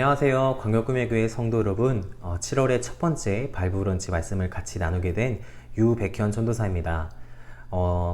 안녕하세요. 광역꿈의교회 성도 여러분, 7월의 첫 번째 바이블브런치 말씀을 같이 나누게 된 유백현 전도사입니다.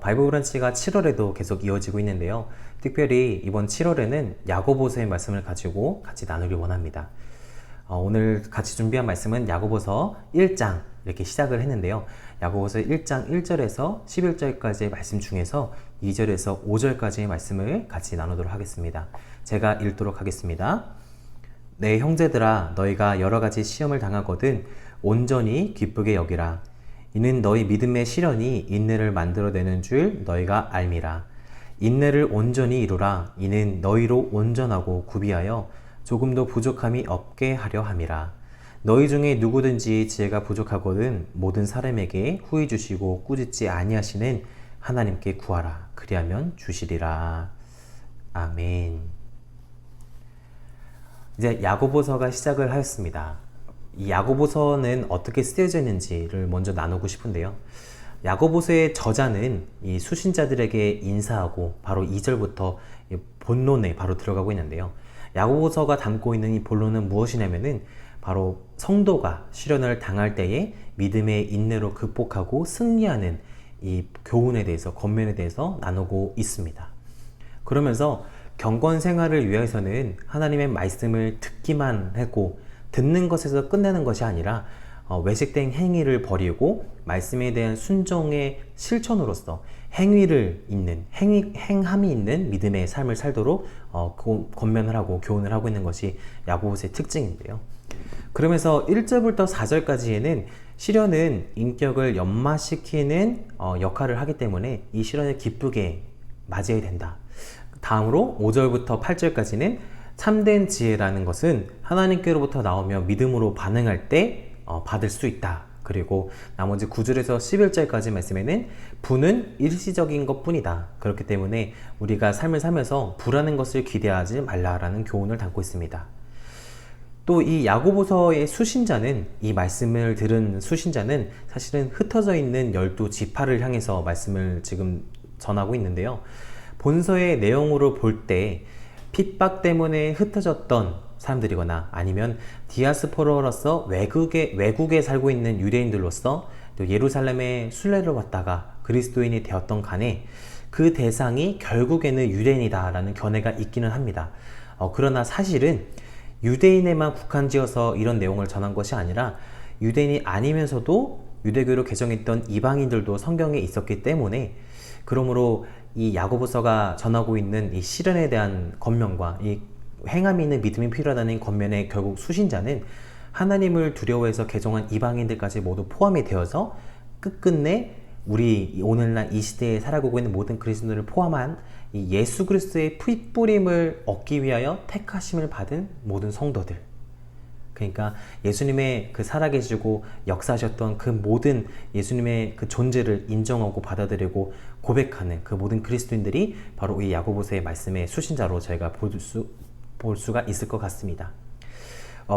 바이블브런치가 7월에도 계속 이어지고 있는데요. 특별히 이번 7월에는 야고보서의 말씀을 가지고 같이 나누길 원합니다. 오늘 같이 준비한 말씀은 야고보서 1장 이렇게 시작을 했는데요. 야고보서 1장 1절에서 11절까지의 말씀 중에서 2절에서 5절까지의 말씀을 같이 나누도록 하겠습니다. 제가 읽도록 하겠습니다. 내 형제들아, 너희가 여러가지 시험을 당하거든 온전히 기쁘게 여기라. 이는 너희 믿음의 시련이 인내를 만들어내는 줄 너희가 알미라. 인내를 온전히 이루라. 이는 너희로 온전하고 구비하여 조금도 부족함이 없게 하려 함이라. 너희 중에 누구든지 지혜가 부족하거든 모든 사람에게 후히 주시고 꾸짖지 아니하시는 하나님께 구하라. 그리하면 주시리라. 아멘. 이제 야고보서가 시작을 하였습니다. 이 야고보서는 어떻게 쓰여져 있는지를 먼저 나누고 싶은데요. 야고보서의 저자는 이 수신자들에게 인사하고 바로 2절부터 본론에 바로 들어가고 있는데요. 야고보서가 담고 있는 이 본론은 무엇이냐면은 바로 성도가 시련을 당할 때에 믿음의 인내로 극복하고 승리하는 이 교훈에 대해서, 권면에 대해서 나누고 있습니다. 그러면서 경건 생활을 위해서는 하나님의 말씀을 듣기만 하고 듣는 것에서 끝내는 것이 아니라 외식된 행위를 버리고 말씀에 대한 순종의 실천으로서 행함이 있는 믿음의 삶을 살도록 권면을 하고 교훈을 하고 있는 것이 야고보서의 특징인데요. 그러면서 1절부터 4절까지에는 시련은 인격을 연마시키는 역할을 하기 때문에 이 시련을 기쁘게 맞이해야 된다. 다음으로 5절부터 8절까지는 참된 지혜라는 것은 하나님께로부터 나오며 믿음으로 반응할 때 받을 수 있다. 그리고 나머지 9절에서 11절까지 말씀에는 부는 일시적인 것 뿐이다. 그렇기 때문에 우리가 삶을 살면서 부라는 것을 기대하지 말라라는 교훈을 담고 있습니다. 또 이 야고보서의 수신자는, 이 말씀을 들은 수신자는 사실은 흩어져 있는 12지파를 향해서 말씀을 지금 전하고 있는데요. 본서의 내용으로 볼 때 핍박 때문에 흩어졌던 사람들이거나 아니면 디아스포라로서 외국에 살고 있는 유대인들로서 또 예루살렘에 순례를 왔다가 그리스도인이 되었던 간에 그 대상이 결국에는 유대인이다 라는 견해가 있기는 합니다. 그러나 사실은 유대인에만 국한지어서 이런 내용을 전한 것이 아니라 유대인이 아니면서도 유대교로 개정했던 이방인들도 성경에 있었기 때문에, 그러므로 이 야고보서가 전하고 있는 이 시련에 대한 권면과 이 행함이 있는 믿음이 필요하다는 권면의 결국 수신자는 하나님을 두려워해서 개종한 이방인들까지 모두 포함이 되어서 끝끝내 우리 오늘날 이 시대에 살아가고 있는 모든 그리스도인을 포함한 이 예수 그리스도의 핏뿌림을 얻기 위하여 택하심을 받은 모든 성도들, 그러니까 예수님의 그 살아계시고 역사하셨던 그 모든 예수님의 그 존재를 인정하고 받아들이고 고백하는 그 모든 그리스도인들이 바로 이 야고보서의 말씀의 수신자로 저희가 볼 수가 있을 것 같습니다.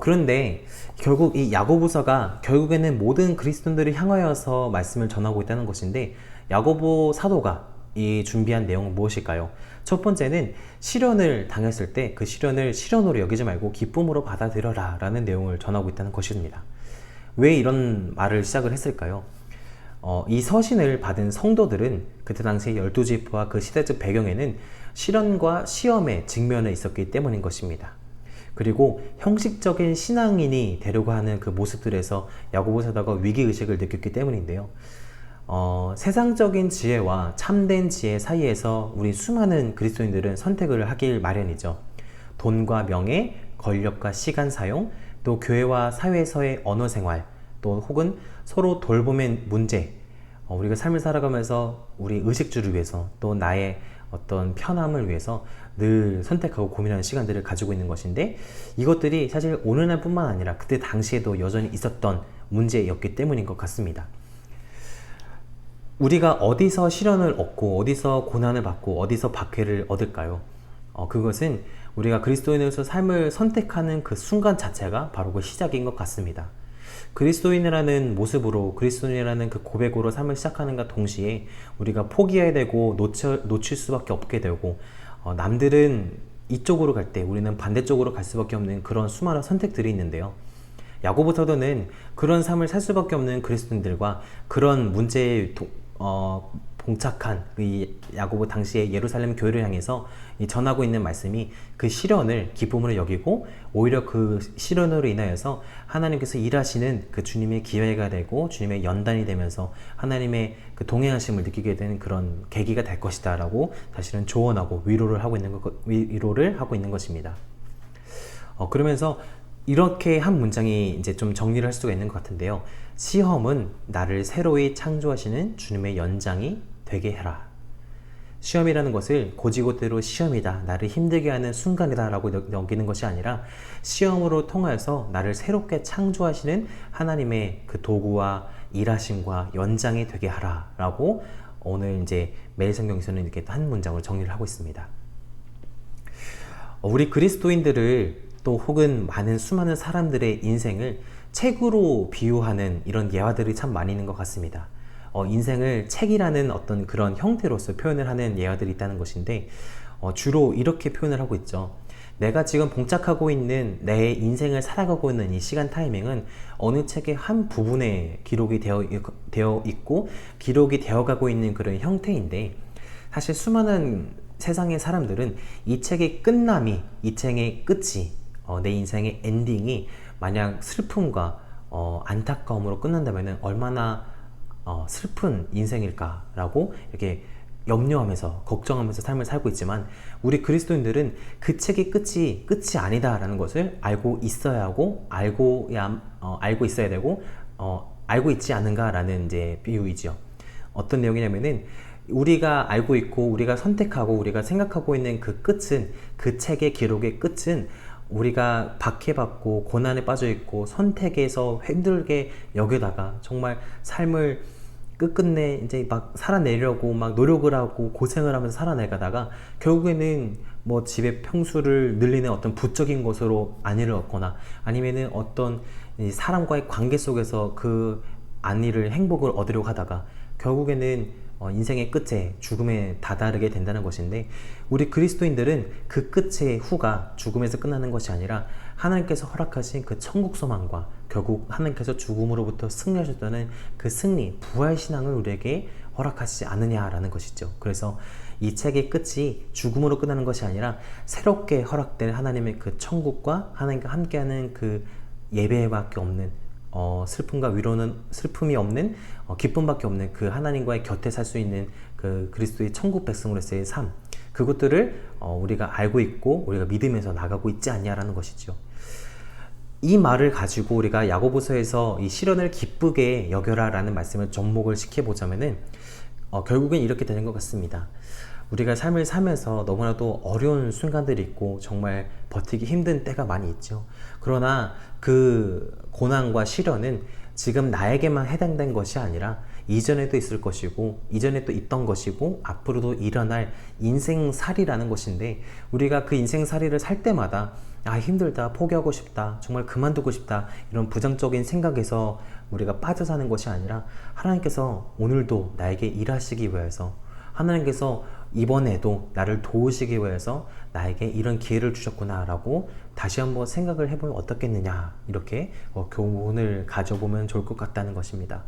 그런데 결국 이 야고보서가 결국에는 모든 그리스도인들을 향하여서 말씀을 전하고 있다는 것인데, 야고보 사도가 이 준비한 내용은 무엇일까요? 첫 번째는 시련을 당했을 때 그 시련을 시련으로 여기지 말고 기쁨으로 받아들여라 라는 내용을 전하고 있다는 것입니다. 왜 이런 말을 시작을 했을까요? 이 서신을 받은 성도들은 그때 당시에 12지파와 그 시대적 배경에는 시련과 시험에 직면해 있었기 때문인 것입니다. 그리고 형식적인 신앙인이 되려고 하는 그 모습들에서 야고보 사도가 위기의식을 느꼈기 때문인데요. 세상적인 지혜와 참된 지혜 사이에서 우리 수많은 그리스도인들은 선택을 하길 마련이죠. 돈과 명예, 권력과 시간 사용, 또 교회와 사회에서의 언어 생활, 또 혹은 서로 돌봄의 문제, 우리가 삶을 살아가면서 우리 의식주를 위해서 또 나의 어떤 편함을 위해서 늘 선택하고 고민하는 시간들을 가지고 있는 것인데, 이것들이 사실 오늘날 뿐만 아니라 그때 당시에도 여전히 있었던 문제였기 때문인 것 같습니다. 우리가 어디서 시련을 얻고 어디서 고난을 받고 어디서 박해를 얻을까요? 그것은 우리가 그리스도인으로서 삶을 선택하는 그 순간 자체가 바로 그 시작인 것 같습니다. 그리스도인이라는 모습으로, 그리스도인이라는 그 고백으로 삶을 시작하는가 동시에 우리가 포기해야 되고 놓칠 수밖에 없게 되고, 남들은 이쪽으로 갈 때 우리는 반대쪽으로 갈 수밖에 없는 그런 수많은 선택들이 있는데요. 야고보 사도는 그런 삶을 살 수밖에 없는 그리스도인들과 그런 문제에 봉착한 이 야고보 당시의 예루살렘 교회를 향해서 전하고 있는 말씀이 그 시련을 기쁨으로 여기고 오히려 그 시련으로 인하여서 하나님께서 일하시는 그 주님의 기회가 되고 주님의 연단이 되면서 하나님의 그 동행하심을 느끼게 되는 그런 계기가 될 것이다 라고 사실은 조언하고 위로를 하고 있는 것입니다. 그러면서 이렇게 한 문장이 이제 좀 정리를 할 수가 있는 것 같은데요. 시험은 나를 새로이 창조하시는 주님의 연장이 되게 해라. 시험이라는 것을 고지고대로 시험이다, 나를 힘들게 하는 순간이다 라고 여기는 것이 아니라 시험으로 통하여서 나를 새롭게 창조하시는 하나님의 그 도구와 일하심과 연장이 되게 하라 라고 오늘 이제 매일성경에서는 이렇게 한 문장으로 정리를 하고 있습니다. 우리 그리스도인들을 또 혹은 수많은 사람들의 인생을 책으로 비유하는 이런 예화들이 참 많이 있는 것 같습니다. 인생을 책이라는 어떤 그런 형태로서 표현을 하는 예화들이 있다는 것인데 주로 이렇게 표현을 하고 있죠. 내가 지금 봉착하고 있는 내 인생을 살아가고 있는 이 시간 타이밍은 어느 책의 한 부분에 기록이 되어 있고 기록이 되어가고 있는 그런 형태인데, 사실 수많은 세상의 사람들은 이 책의 끝남이, 이 책의 끝이, 내 인생의 엔딩이 만약 슬픔과 안타까움으로 끝난다면 얼마나 슬픈 인생일까라고 이렇게 염려하면서 걱정하면서 삶을 살고 있지만, 우리 그리스도인들은 그 책의 끝이 아니다라는 것을 알고 있어야 하고 알고 있어야 되고 알고 있지 않은가라는 이제 비유이지요. 어떤 내용이냐면은 우리가 알고 있고 우리가 선택하고 우리가 생각하고 있는 그 끝은, 그 책의 기록의 끝은 우리가 박해받고 고난에 빠져있고 선택에서 힘들게 여기다가 정말 삶을 끝끝내 이제 막 살아내려고 막 노력을 하고 고생을 하면서 살아내가다가 결국에는 뭐 집의 평수를 늘리는 어떤 부적인 것으로 안위를 얻거나 아니면은 어떤 사람과의 관계 속에서 그 안위를, 행복을 얻으려고 하다가 결국에는 인생의 끝에 죽음에 다다르게 된다는 것인데, 우리 그리스도인들은 그 끝의 후가 죽음에서 끝나는 것이 아니라 하나님께서 허락하신 그 천국 소망과 결국 하나님께서 죽음으로부터 승리하셨다는 그 승리, 부활 신앙을 우리에게 허락하시지 않느냐라는 것이죠. 그래서 이 책의 끝이 죽음으로 끝나는 것이 아니라 새롭게 허락된 하나님의 그 천국과 하나님과 함께하는 그 예배밖에 없는, 슬픔과 위로는, 슬픔이 없는 기쁨밖에 없는 그 하나님과의 곁에 살 수 있는 그 그리스도의 천국 백성으로서의 삶, 그것들을 우리가 알고 있고 우리가 믿으면서 나가고 있지 않냐라는 것이죠. 이 말을 가지고 우리가 야고보서에서 이 시련을 기쁘게 여겨라 라는 말씀을 접목을 시켜보자면은 결국엔 이렇게 되는 것 같습니다. 우리가 삶을 살면서 너무나도 어려운 순간들이 있고 정말 버티기 힘든 때가 많이 있죠. 그러나 그 고난과 시련은 지금 나에게만 해당된 것이 아니라 이전에도 있을 것이고 이전에 또 있던 것이고 앞으로도 일어날 인생살이라는 것인데, 우리가 그 인생살이를 살 때마다 힘들다, 포기하고 싶다, 정말 그만두고 싶다, 이런 부정적인 생각에서 우리가 빠져 사는 것이 아니라 하나님께서 오늘도 나에게 일하시기 위해서, 하나님께서 이번에도 나를 도우시기 위해서 나에게 이런 기회를 주셨구나 라고 다시 한번 생각을 해보면 어떻겠느냐, 이렇게 교훈을 가져보면 좋을 것 같다는 것입니다.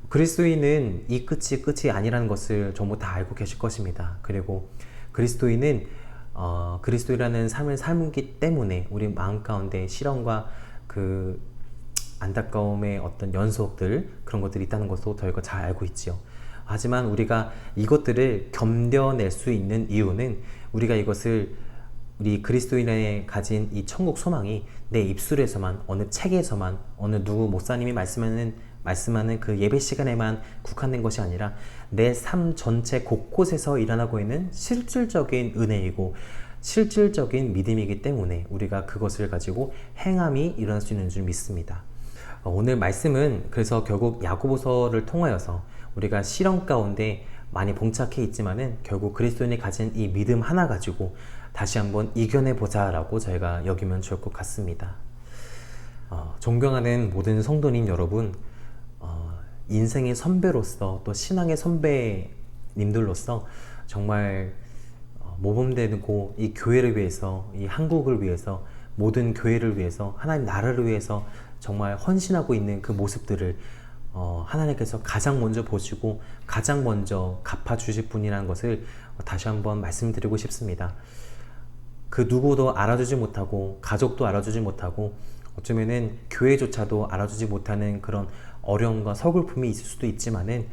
그리스도인은 이 끝이 아니라는 것을 전부 다 알고 계실 것입니다. 그리고 그리스도인은 그리스도라는 삶을 살기 때문에 우리 마음 가운데 시련과 그 안타까움의 어떤 연속들, 그런 것들이 있다는 것도 저희가 잘 알고 있지요. 하지만 우리가 이것들을 견뎌낼 수 있는 이유는 우리가 이것을, 우리 그리스도인의 가진 이 천국 소망이 내 입술에서만, 어느 책에서만, 어느 누구 목사님이 말씀하는 그 예배 시간에만 국한된 것이 아니라 내 삶 전체 곳곳에서 일어나고 있는 실질적인 은혜이고 실질적인 믿음이기 때문에 우리가 그것을 가지고 행함이 일어날 수 있는 줄 믿습니다. 오늘 말씀은 그래서 결국 야고보서를 통하여서 우리가 시련 가운데 많이 봉착해 있지만은 결국 그리스도인이 가진 이 믿음 하나 가지고 다시 한번 이겨내 보자 라고 저희가 여기면 좋을 것 같습니다. 존경하는 모든 성도님 여러분, 인생의 선배로서 또 신앙의 선배님들로서 정말 모범되고 이 교회를 위해서, 이 한국을 위해서, 모든 교회를 위해서, 하나님 나라를 위해서 정말 헌신하고 있는 그 모습들을 하나님께서 가장 먼저 보시고 가장 먼저 갚아주실 분이라는 것을 다시 한번 말씀드리고 싶습니다. 그 누구도 알아주지 못하고 가족도 알아주지 못하고 어쩌면은 교회조차도 알아주지 못하는 그런 어려움과 서글픔이 있을 수도 있지만은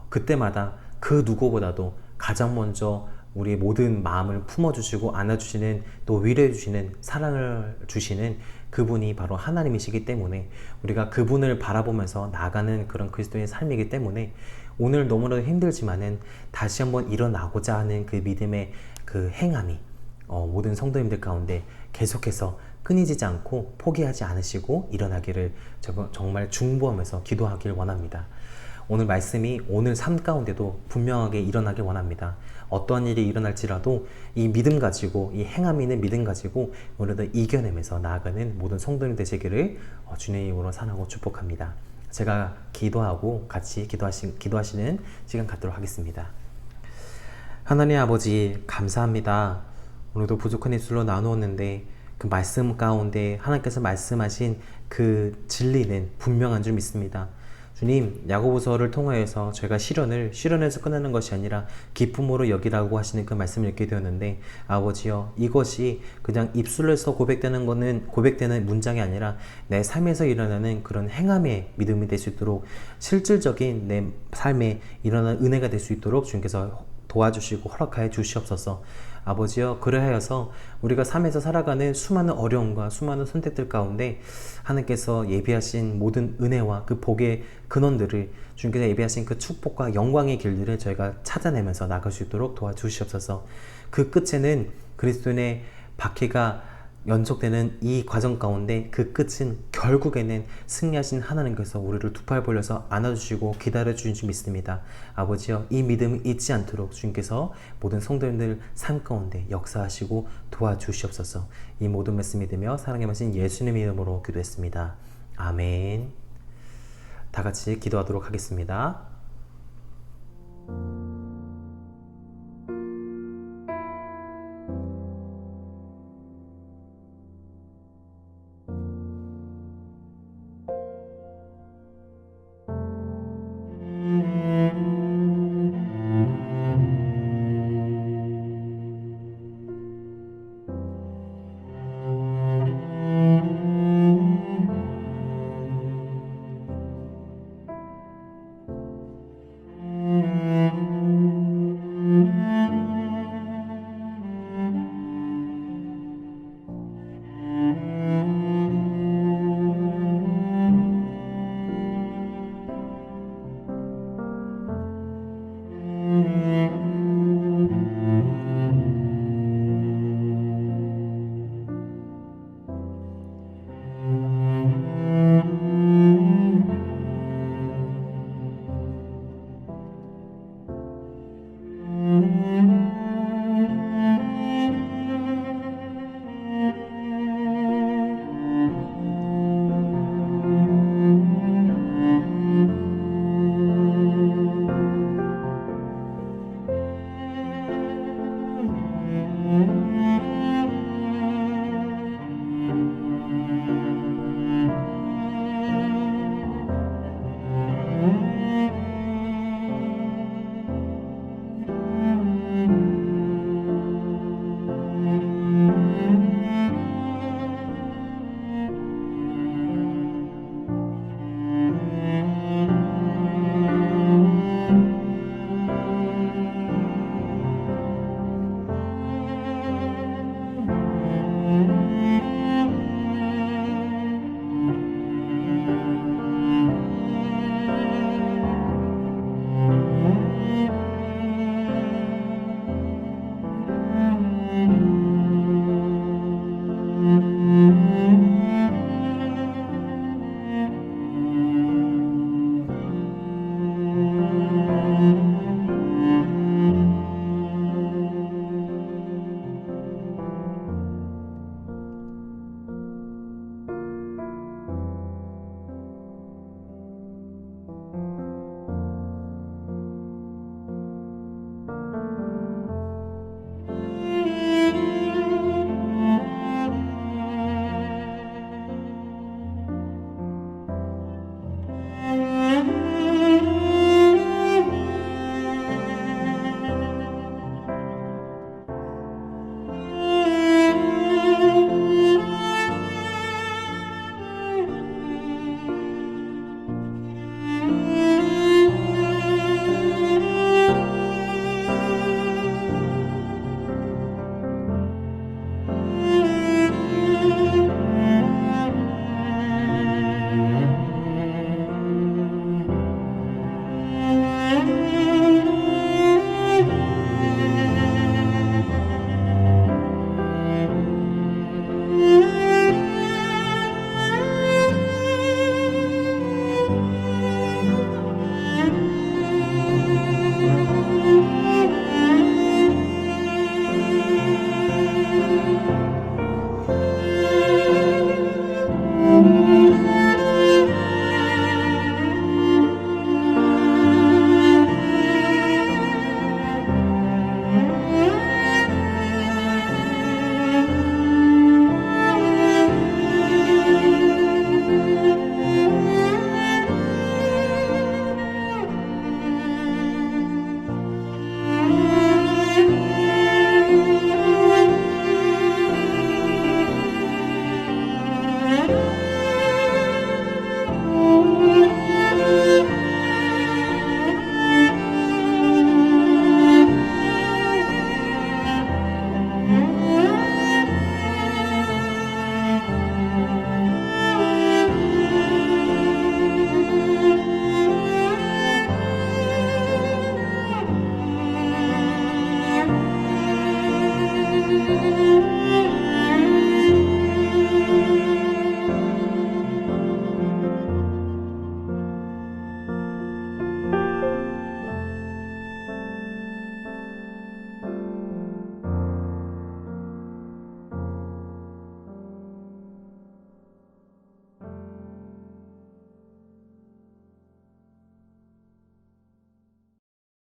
그때마다 그 누구보다도 가장 먼저 우리의 모든 마음을 품어주시고 안아주시는, 또 위로해주시는, 사랑을 주시는 그분이 바로 하나님이시기 때문에 우리가 그분을 바라보면서 나아가는 그런 그리스도의 삶이기 때문에 오늘 너무나도 힘들지만은 다시 한번 일어나고자 하는 그 믿음의 그 행함이 모든 성도님들 가운데 계속해서 끊이지 않고 포기하지 않으시고 일어나기를 정말 중보하면서 기도하길 원합니다. 오늘 말씀이 오늘 삶 가운데도 분명하게 일어나길 원합니다. 어떠한 일이 일어날지라도 이 믿음 가지고, 이 행함이 있는 믿음 가지고 오늘도 이겨내면서 나아가는 모든 성도님 되시기를 주님의 이름으로 사랑하고 축복합니다. 제가 기도하고 같이 기도하시는 시간 갖도록 하겠습니다. 하나님 아버지, 감사합니다. 오늘도 부족한 입술로 나누었는데 그 말씀 가운데 하나님께서 말씀하신 그 진리는 분명한 줄 믿습니다. 주님, 야고보서를 통하여서 저희가 시련에서 끝나는 것이 아니라 기쁨으로 여기라고 하시는 그 말씀을 읽게 되었는데, 아버지여, 이것이 그냥 입술에서 고백되는 문장이 아니라 내 삶에서 일어나는 그런 행함의 믿음이 될 수 있도록, 실질적인 내 삶에 일어나는 은혜가 될 수 있도록 주님께서 도와주시고 허락하여 주시옵소서. 아버지여, 그래하여서 우리가 삶에서 살아가는 수많은 어려움과 수많은 선택들 가운데 하나님께서 예비하신 모든 은혜와 그 복의 근원들을, 주님께서 예비하신 그 축복과 영광의 길들을 저희가 찾아내면서 나갈 수 있도록 도와주시옵소서. 그 끝에는 그리스도인의 박해가 연속되는 이 과정 가운데 그 끝은 결국에는 승리하신 하나님께서 우리를 두 팔 벌려서 안아주시고 기다려주신 줄 믿습니다. 아버지여, 이 믿음을 잊지 않도록 주님께서 모든 성도님들 삶 가운데 역사하시고 도와주시옵소서. 이 모든 말씀 믿으며 사랑의 마신 예수님의 이름으로 기도했습니다. 아멘. 다 같이 기도하도록 하겠습니다.